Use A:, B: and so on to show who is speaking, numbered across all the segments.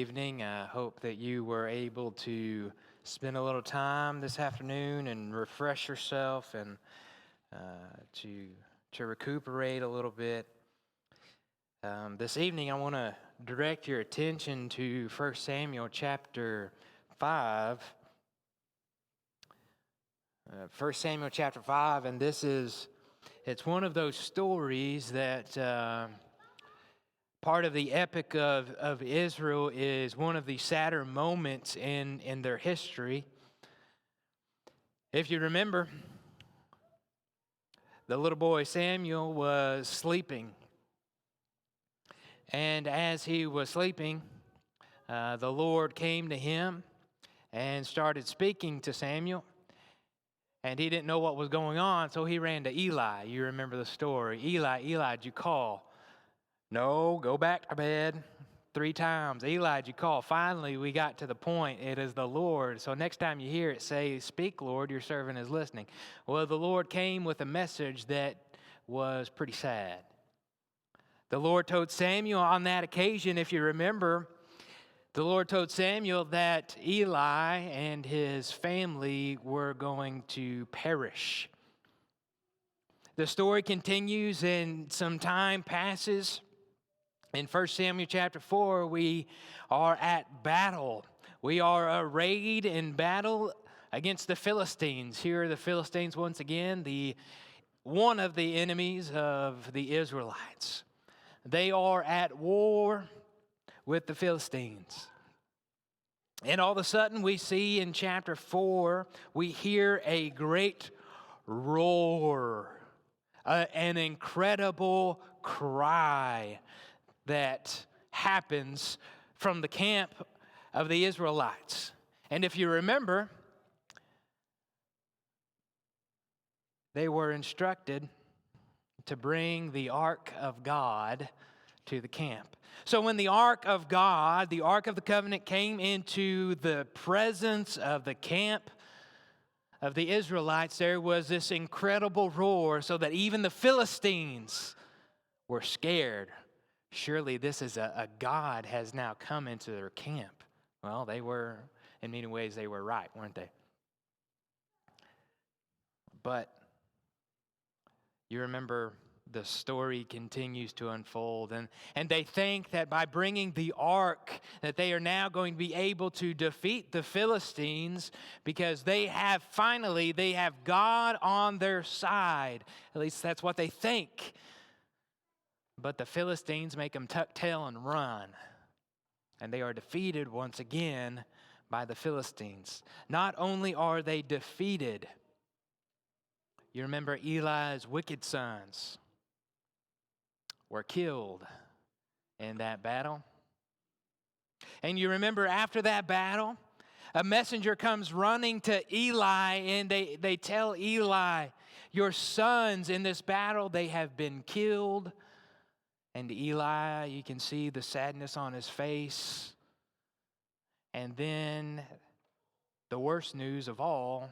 A: evening. I hope that you were able to spend a little time this afternoon and refresh yourself and to recuperate a little bit. This evening, I want to direct your attention to 1 Samuel chapter 5. 1 Samuel chapter 5, and it's one of those stories that part of the epic of Israel is one of the sadder moments in their history. If you remember, the little boy Samuel was sleeping. And as he was sleeping, the Lord came to him and started speaking to Samuel. And he didn't know what was going on, so he ran to Eli. You remember the story. Eli, did you call? No, go back to bed. 3 times. Eli, did you call? Finally, we got to the point. It is the Lord. So next time you hear it, say, "Speak, Lord, your servant is listening." Well, the Lord came with a message that was pretty sad. The Lord told Samuel on that occasion, if you remember, the Lord told Samuel that Eli and his family were going to perish. The story continues and some time passes. In 1 Samuel chapter 4, we are at battle. We are arrayed in battle against the Philistines. Here are the Philistines once again, one of the enemies of the Israelites. They are at war with the Philistines. And all of a sudden we see in chapter 4, we hear a great roar, an incredible cry that happens from the camp of the Israelites. And if you remember, they were instructed to bring the Ark of God to the camp. So when the Ark of God, the Ark of the Covenant, came into the presence of the camp of the Israelites, there was this incredible roar so that even the Philistines were scared. Surely this is a God has now come into their camp. Well, they were, in many ways, they were right, weren't they? But you remember the story continues to unfold, and they think that by bringing the ark that they are now going to be able to defeat the Philistines because they have God on their side. At least that's what they think. But the Philistines make them tuck tail and run. And they are defeated once again by the Philistines. Not only are they defeated, you remember Eli's wicked sons were killed in that battle. And you remember after that battle, a messenger comes running to Eli and they tell Eli, "Your sons in this battle, they have been killed." And Eli, you can see the sadness on his face. And then the worst news of all,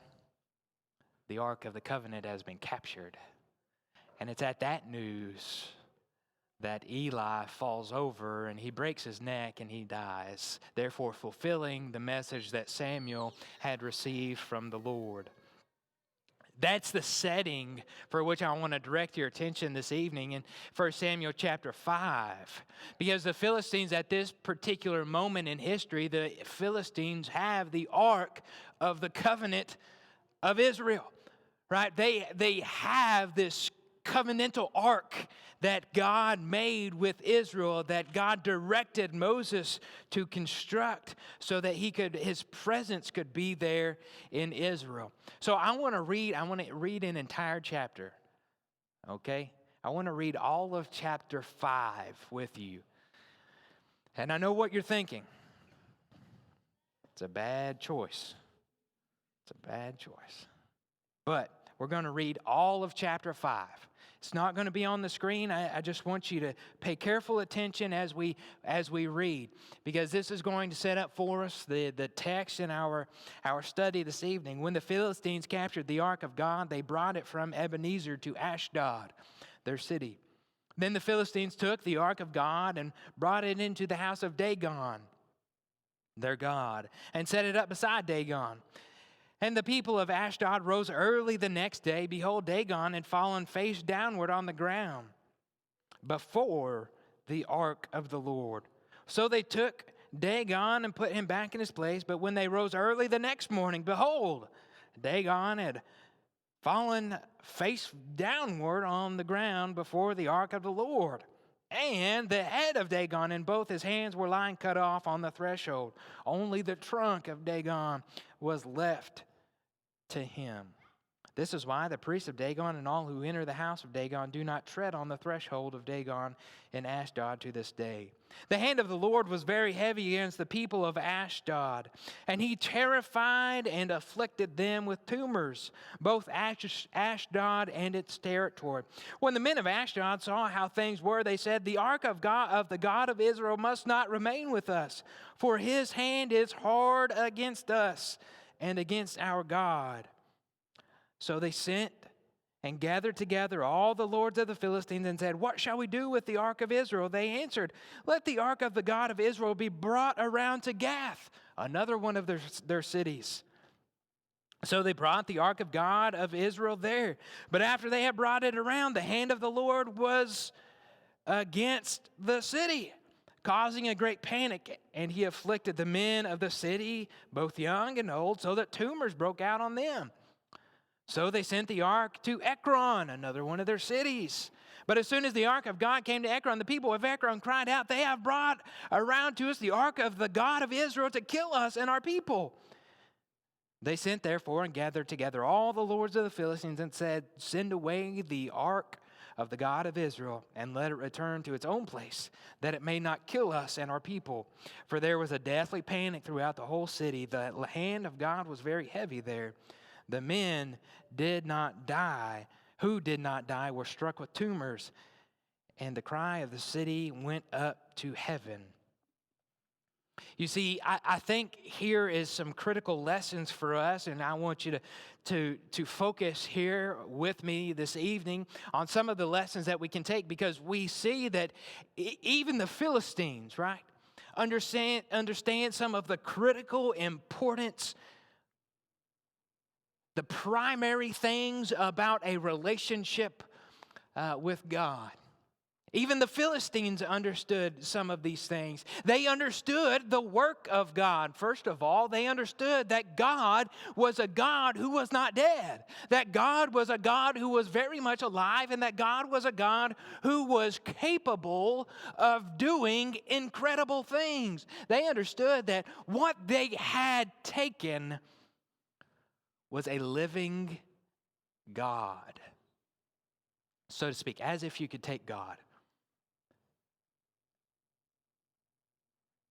A: the Ark of the Covenant has been captured. And it's at that news that Eli falls over and he breaks his neck and he dies, therefore fulfilling the message that Samuel had received from the Lord. That's the setting for which I want to direct your attention this evening in 1 Samuel chapter 5. Because the Philistines at this particular moment in history, the Philistines have the Ark of the Covenant of Israel. Right? They have this covenantal ark that God made with Israel, that God directed Moses to construct so that his presence could be there in Israel. So I want to read an entire chapter. Okay? I want to read all of chapter 5 with you. And I know what you're thinking. It's a bad choice. It's a bad choice. But we're going to read all of chapter 5. It's not going to be on the screen. I just want you to pay careful attention as we read, because this is going to set up for us the text in our study this evening. When the Philistines captured the ark of God, they brought it from Ebenezer to Ashdod, their city. Then the Philistines took the ark of God and brought it into the house of Dagon, their god, and set it up beside Dagon. And the people of Ashdod rose early the next day. Behold, Dagon had fallen face downward on the ground before the ark of the Lord. So they took Dagon and put him back in his place. But when they rose early the next morning, behold, Dagon had fallen face downward on the ground before the ark of the Lord. And the head of Dagon and both his hands were lying cut off on the threshold. Only the trunk of Dagon was left to him. This is why the priests of Dagon and all who enter the house of Dagon do not tread on the threshold of Dagon in Ashdod to this day. The hand of the Lord was very heavy against the people of Ashdod, and he terrified and afflicted them with tumors, both Ashdod and its territory. When the men of Ashdod saw how things were, they said, "The ark of the God of Israel must not remain with us, for his hand is hard against us and against our God." So they sent and gathered together all the lords of the Philistines and said, "What shall we do with the ark of Israel?" They answered, "Let the ark of the God of Israel be brought around to Gath," another one of their cities. So they brought the ark of God of Israel there. But after they had brought it around, the hand of the Lord was against the city, causing a great panic. And he afflicted the men of the city, both young and old, so that tumors broke out on them. So they sent the ark to Ekron, another one of their cities. But as soon as the ark of God came to Ekron, the people of Ekron cried out, "They have brought around to us the ark of the God of Israel to kill us and our people." They sent therefore and gathered together all the lords of the Philistines and said, "Send away the ark of the God of Israel and let it return to its own place, that it may not kill us and our people." For there was a deathly panic throughout the whole city. The hand of God was very heavy there. The men did not die, who did not die, were struck with tumors, and the cry of the city went up to heaven. You see, I think here is some critical lessons for us, and I want you to focus here with me this evening on some of the lessons that we can take, because we see that even the Philistines, right, understand some of the critical importance, the primary things about a relationship with God. Even the Philistines understood some of these things. They understood the work of God. First of all, they understood that God was a God who was not dead, that God was a God who was very much alive, and that God was a God who was capable of doing incredible things. They understood that what they had taken was a living God, so to speak, as if you could take God.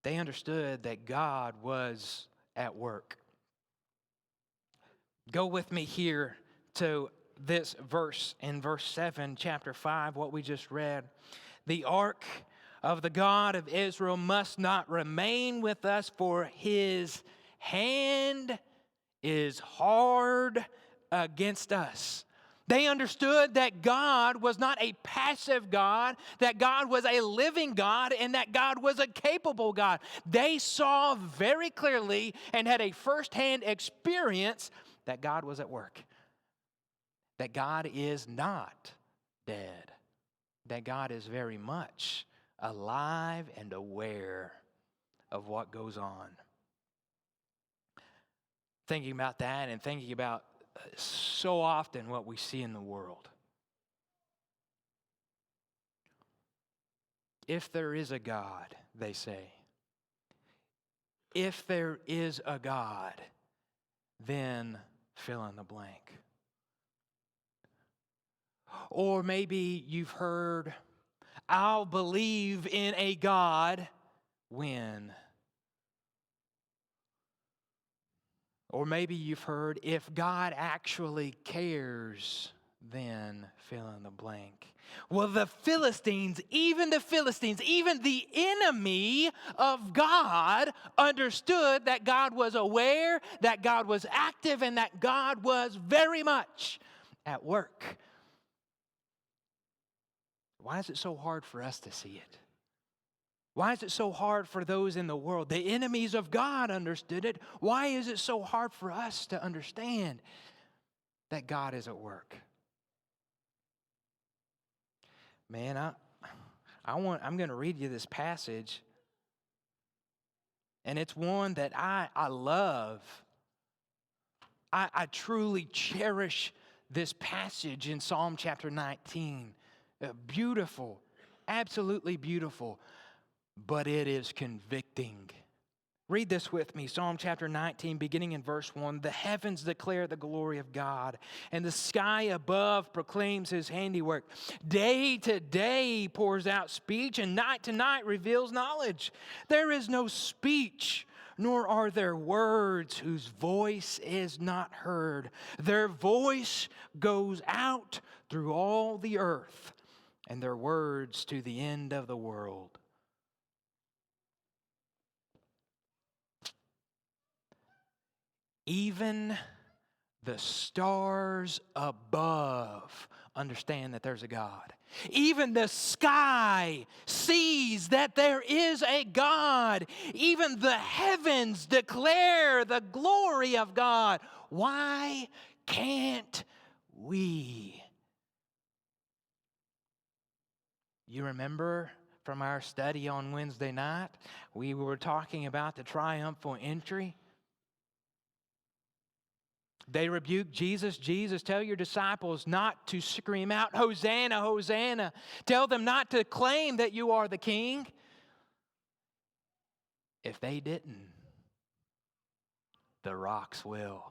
A: They understood that God was at work. Go with me here to this verse in verse 7, chapter 5, what we just read. "The ark of the God of Israel must not remain with us, for his hand is hard against us." They understood that God was not a passive God, that God was a living God, and that God was a capable God. They saw very clearly and had a firsthand experience that God was at work, that God is not dead, that God is very much alive and aware of what goes on. Thinking about that and thinking about so often what we see in the world. If there is a God, they say, if there is a God, then fill in the blank. Or maybe you've heard, "I'll believe in a God when." Or maybe you've heard, "If God actually cares, then fill in the blank." Well, the Philistines, even the enemy of God, understood that God was aware, that God was active, and that God was very much at work. Why is it so hard for us to see it? Why is it so hard for those in the world? The enemies of God understood it. Why is it so hard for us to understand that God is at work? Man, I'm going to read you this passage, and it's one that I love. I truly cherish this passage in Psalm chapter 19. Beautiful, absolutely beautiful, but it is convicting. Read this with me, Psalm chapter 19, beginning in verse 1. The heavens declare the glory of God, and the sky above proclaims his handiwork. Day to day pours out speech, and night to night reveals knowledge. There is no speech, nor are there words whose voice is not heard. Their voice goes out through all the earth, and their words to the end of the world. Even the stars above understand that there's a God. Even the sky sees that there is a God. Even the heavens declare the glory of God. Why can't we? You remember from our study on Wednesday night, we were talking about the triumphal entry. They rebuked Jesus. Jesus, tell your disciples not to scream out, Hosanna, Hosanna. Tell them not to claim that you are the king. If they didn't, the rocks will.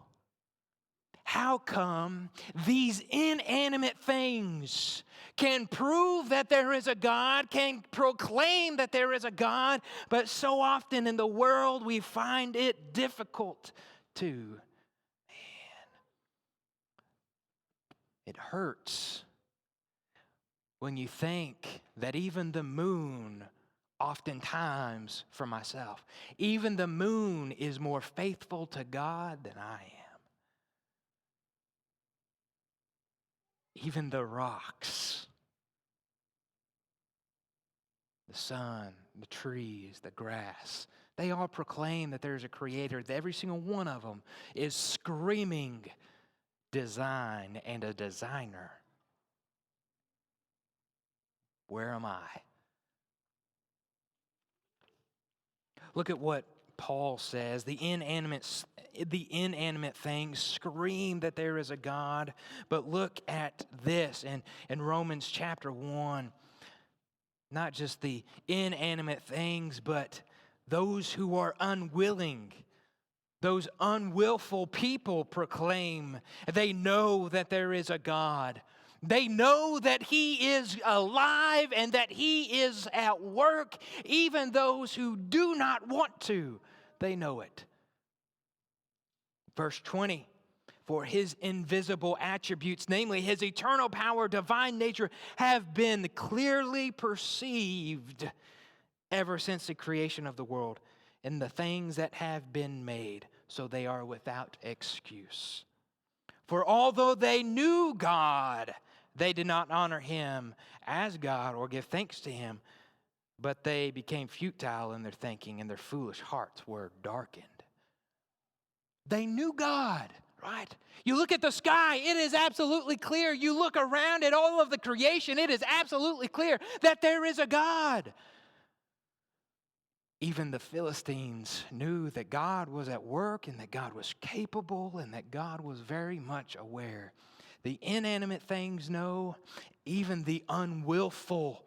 A: How come these inanimate things can prove that there is a God, can proclaim that there is a God, but so often in the world we find it difficult to? It hurts when you think that even the moon, oftentimes for myself, even the moon is more faithful to God than I am. Even the rocks, the sun, the trees, the grass, they all proclaim that there's a creator. Every single one of them is screaming design and a designer. Where am I? Look at what Paul says. The inanimate things scream that there is a God. But look at this in Romans chapter 1. Not just the inanimate things, but those who are unwilling. Those unwillful people proclaim. They know that there is a God. They know that He is alive and that He is at work. Even those who do not want to, they know it. Verse 20, for His invisible attributes, namely His eternal power, divine nature, have been clearly perceived ever since the creation of the world and the things that have been made, so they are without excuse. For although they knew God, they did not honor Him as God or give thanks to Him, but they became futile in their thinking, and their foolish hearts were darkened. They knew God, right? You look at the sky, it is absolutely clear. You look around at all of the creation, it is absolutely clear that there is a God. Even the Philistines knew that God was at work and that God was capable and that God was very much aware. The inanimate things know, even the unwillful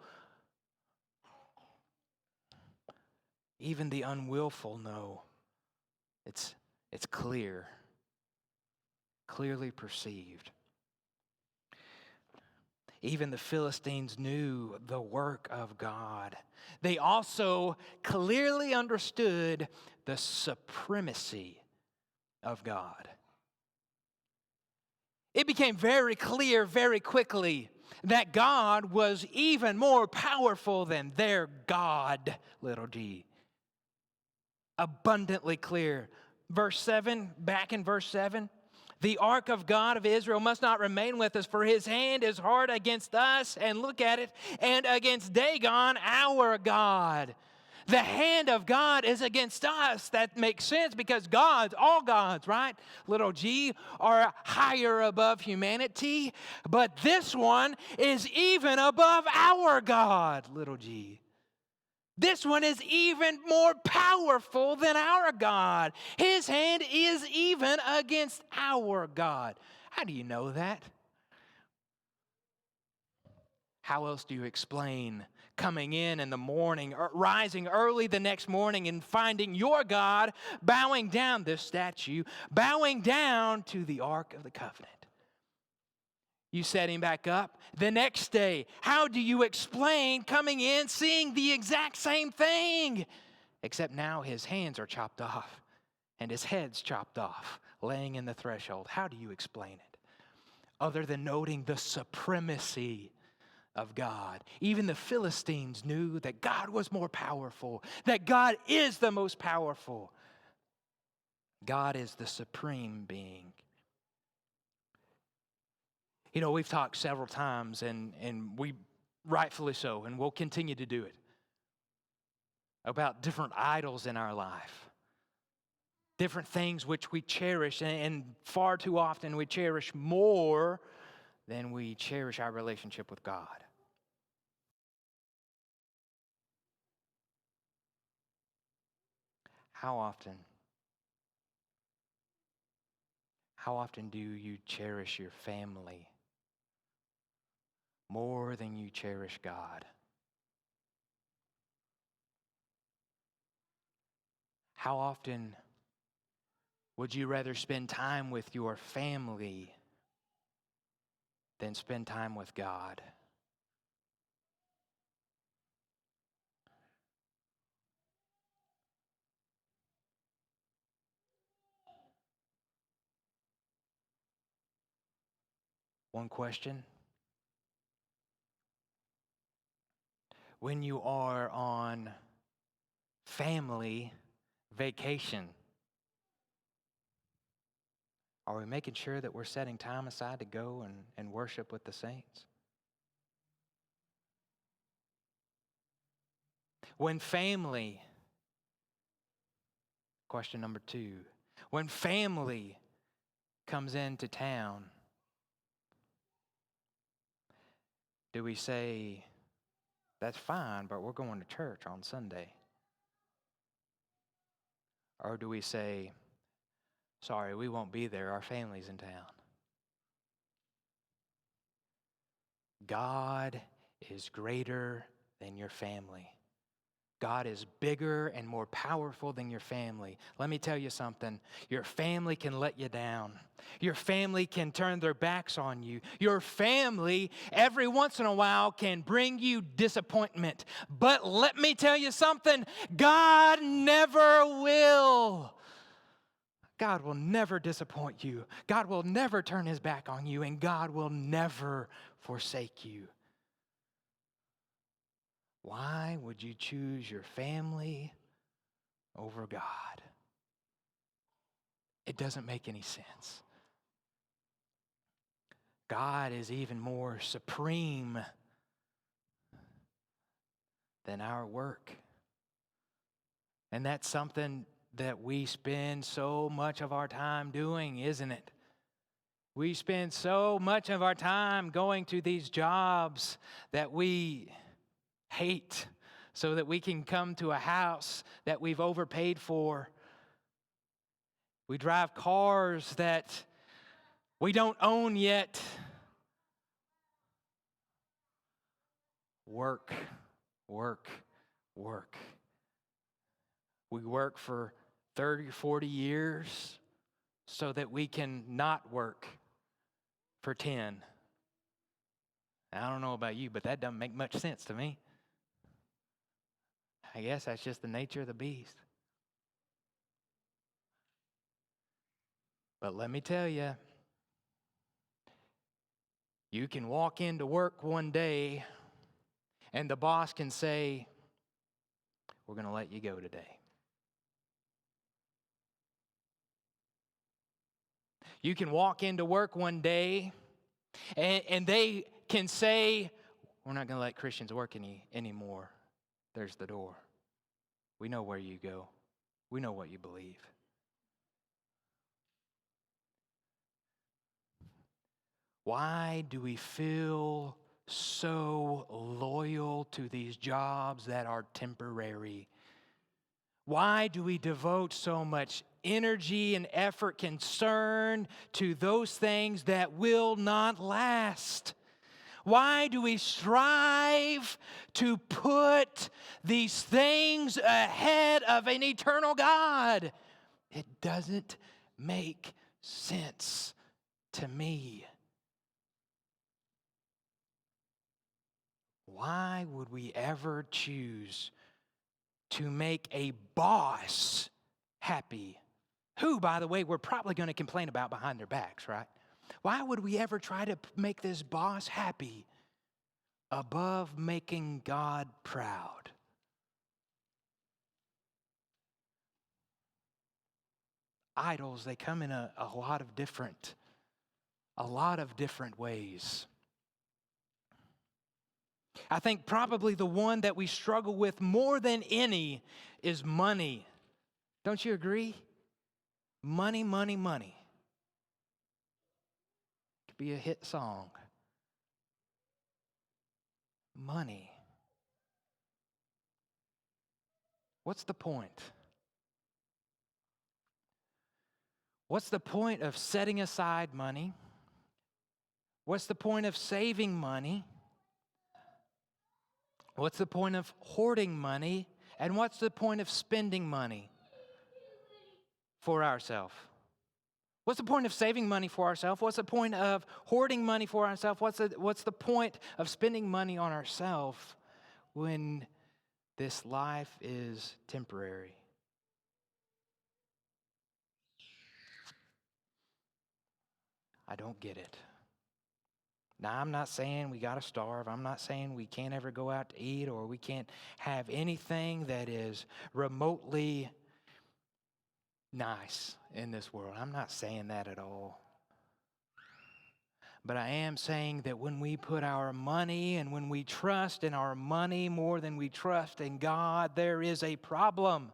A: know. It's clear, clearly perceived. Even the Philistines knew the work of God. They also clearly understood the supremacy of God. It became very clear very quickly that God was even more powerful than their God, little g. Abundantly clear. Verse 7, back in verse 7. The ark of God of Israel must not remain with us, for His hand is hard against us, and look at it, and against Dagon, our God. The hand of God is against us. That makes sense because gods, all gods, right? Little g, are higher above humanity. But this one is even above our God, little g. This one is even more powerful than our God. His hand is even against our God. How do you know that? How else do you explain coming in the morning, or rising early the next morning and finding your God bowing down, this statue, bowing down to the Ark of the Covenant? You set him back up the next day. How do you explain coming in, seeing the exact same thing? Except now his hands are chopped off and his head's chopped off, laying in the threshold. How do you explain it? Other than noting the supremacy of God. Even the Philistines knew that God was more powerful, that God is the most powerful. God is the supreme being. You know, we've talked several times, and we rightfully so, and we'll continue to do it, about different idols in our life. Different things which we cherish, and far too often we cherish more than we cherish our relationship with God. How often do you cherish your family more than you cherish God? How often would you rather spend time with your family than spend time with God? One question. When you are on family vacation, are we making sure that we're setting time aside to go and worship with the saints? When family, question number 2, when family comes into town, do we say, that's fine, but we're going to church on Sunday? Or do we say, sorry, we won't be there, our family's in town? God is greater than your family. God is bigger and more powerful than your family. Let me tell you something. Your family can let you down. Your family can turn their backs on you. Your family, every once in a while, can bring you disappointment. But let me tell you something. God never will. God will never disappoint you. God will never turn his back on you. And God will never forsake you. Why would you choose your family over God? It doesn't make any sense. God is even more supreme than our work. And that's something that we spend so much of our time doing, isn't it? We spend so much of our time going to these jobs that we hate so that we can come to a house that we've overpaid for. We drive cars that we don't own yet. Work, work, work. We work for 30, 40 years so that we can not work for 10. I don't know about you, but that doesn't make much sense to me. I guess that's just the nature of the beast. But let me tell you, you can walk into work one day and the boss can say, we're going to let you go today. You can walk into work one day and they can say, we're not going to let Christians work anymore. There's the door. We know where you go. We know what you believe. Why do we feel so loyal to these jobs that are temporary? Why do we devote so much energy and effort, concern to those things that will not last? Why do we strive to put these things ahead of an eternal God? It doesn't make sense to me. Why would we ever choose to make a boss happy? Who, by the way, we're probably going to complain about behind their backs, right? Why would we ever try to make this boss happy above making God proud? Idols, they come in a lot of different ways. I think probably the one that we struggle with more than any is money. Don't you agree? Money, money, money. Could be a hit song. Money. What's the point? What's the point of setting aside money? What's the point of saving money? What's the point of hoarding money? And what's the point of spending money for ourselves? What's the point of saving money for ourselves? What's the point of hoarding money for ourselves? What's the point of spending money on ourselves when this life is temporary? I don't get it. Now, I'm not saying we got to starve. I'm not saying we can't ever go out to eat or we can't have anything that is remotely nice in this world. I'm not saying that at all. But I am saying that when we put our money and when we trust in our money more than we trust in God, there is a problem.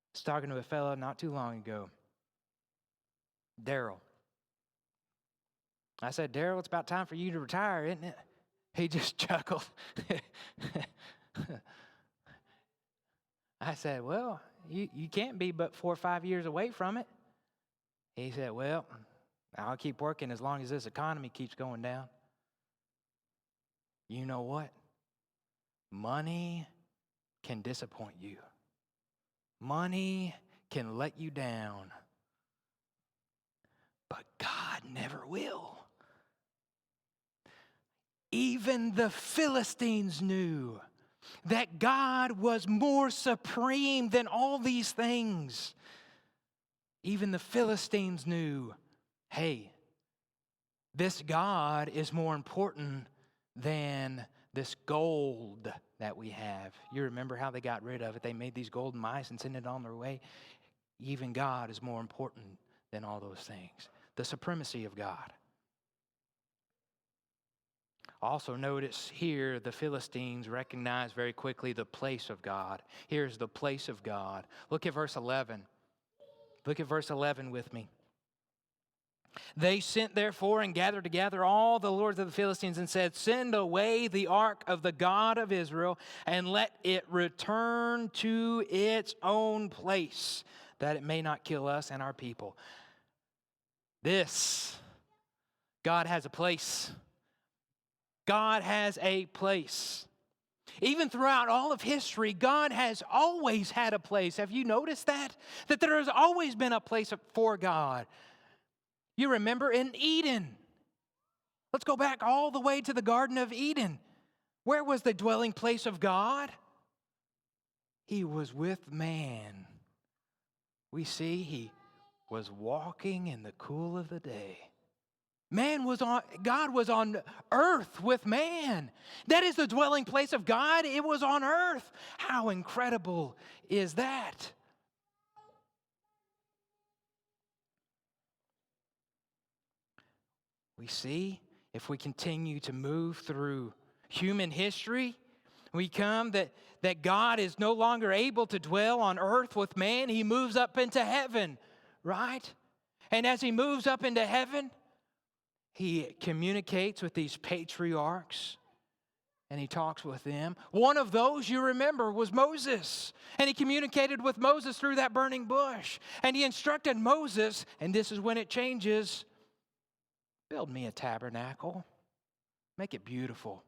A: I was talking to a fellow not too long ago, Daryl. I said, Daryl, it's about time for you to retire, isn't it? He just chuckled. I said, well, you can't be but 4 or 5 years away from it. He said, well, I'll keep working as long as this economy keeps going down. You know what? Money can disappoint you. Money can let you down. But God never will. Even the Philistines knew that God was more supreme than all these things. Even the Philistines knew, hey, this God is more important than this gold that we have. You remember how they got rid of it? They made these golden mice and sent it on their way. Even God is more important than all those things. The supremacy of God. Also notice here the Philistines recognize very quickly the place of God. Here's the place of God. Look at verse 11. Look at verse 11 with me. They sent therefore and gathered together all the lords of the Philistines and said, send away the ark of the God of Israel and let it return to its own place, that it may not kill us and our people. God has a place. God has a place. Even throughout all of history, God has always had a place. Have you noticed that? That there has always been a place for God. You remember in Eden. Let's go back all the way to the Garden of Eden. Where was the dwelling place of God? He was with man. We see he was walking in the cool of the day. God was on earth with man. That is the dwelling place of God. It was on earth. How incredible is that? We see, if we continue to move through human history, We come that God is no longer able to dwell on earth with man. He moves up into heaven, right? And as he moves up into heaven, he communicates with these patriarchs and he talks with them. One of those, you remember, was Moses. And he communicated with Moses through that burning bush. And he instructed Moses, and this is when it changes, build me a tabernacle. Make it beautiful.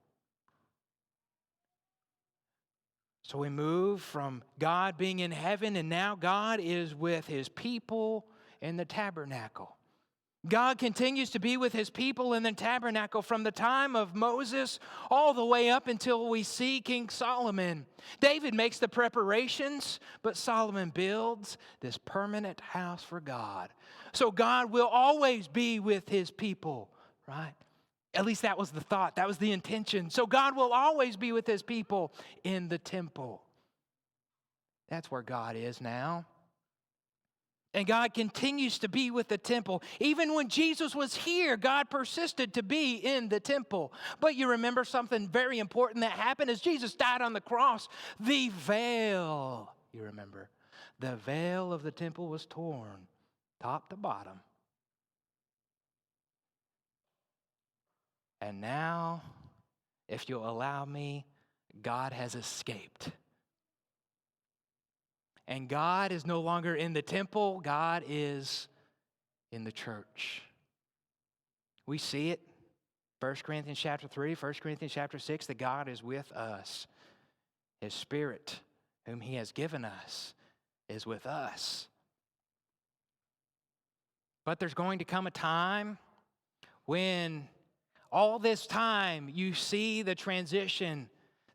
A: So we move from God being in heaven, and now God is with his people in the tabernacle. God continues to be with his people in the tabernacle from the time of Moses all the way up until we see King Solomon. David makes the preparations, but Solomon builds this permanent house for God. So God will always be with his people, right? At least that was the thought. That was the intention. So God will always be with his people in the temple. That's where God is now. And God continues to be with the temple. Even when Jesus was here, God persisted to be in the temple. But you remember something very important that happened as Jesus died on the cross. The veil, you remember, the veil of the temple was torn, top to bottom. And now, if you'll allow me, God has escaped. And God is no longer in the temple. God is in the church. We see it. 1 Corinthians chapter 3, 1 Corinthians chapter 6, that God is with us. His Spirit, whom he has given us, is with us. But there's going to come a time when all this time you see the transition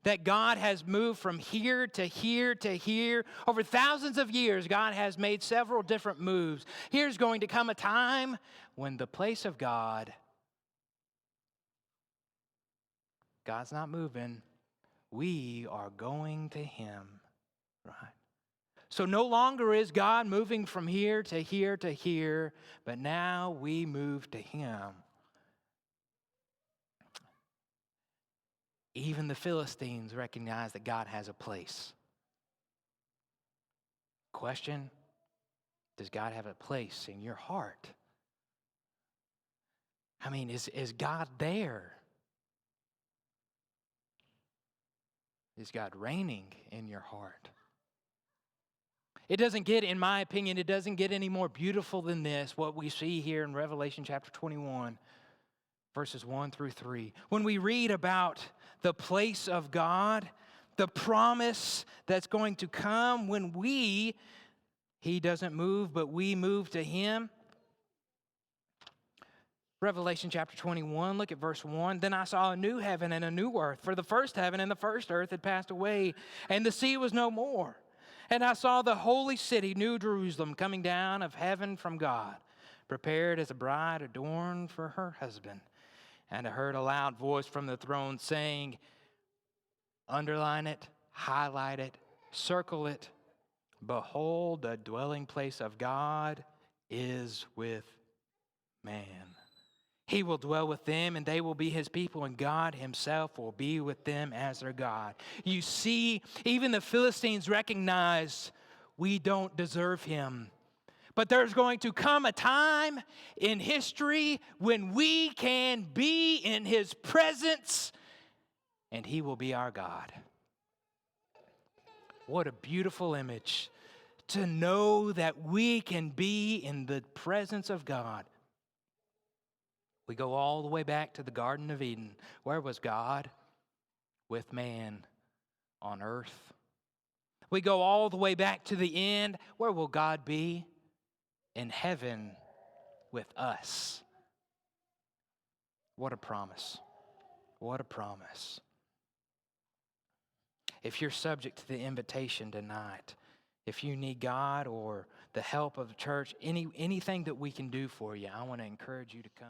A: that God has moved from here to here to here. Over thousands of years, God has made several different moves. Here's going to come a time when the place of God's not moving. We are going to him, right? So no longer is God moving from here to here to here, but now we move to him. Even the Philistines recognize that God has a place. Question, does God have a place in your heart? I mean, is God there? Is God reigning in your heart? It doesn't get, in my opinion, it doesn't get any more beautiful than this, what we see here in Revelation chapter 21, verses 1 through 3. When we read about the place of God, the promise that's going to come when he doesn't move, but we move to him. Revelation chapter 21, look at verse 1. Then I saw a new heaven and a new earth, for the first heaven and the first earth had passed away, and the sea was no more. And I saw the holy city, New Jerusalem, coming down of heaven from God, prepared as a bride adorned for her husband. And I heard a loud voice from the throne saying, underline it, highlight it, circle it. Behold, the dwelling place of God is with man. He will dwell with them, and they will be his people, and God himself will be with them as their God. You see, even the Philistines recognize we don't deserve him. But there's going to come a time in history when we can be in his presence, and he will be our God. What a beautiful image to know that we can be in the presence of God. We go all the way back to the Garden of Eden. Where was God? With man on earth. We go all the way back to the end. Where will God be? In heaven with us. What a promise. What a promise. If you're subject to the invitation tonight, if you need God or the help of the church, anything that we can do for you, I want to encourage you to come.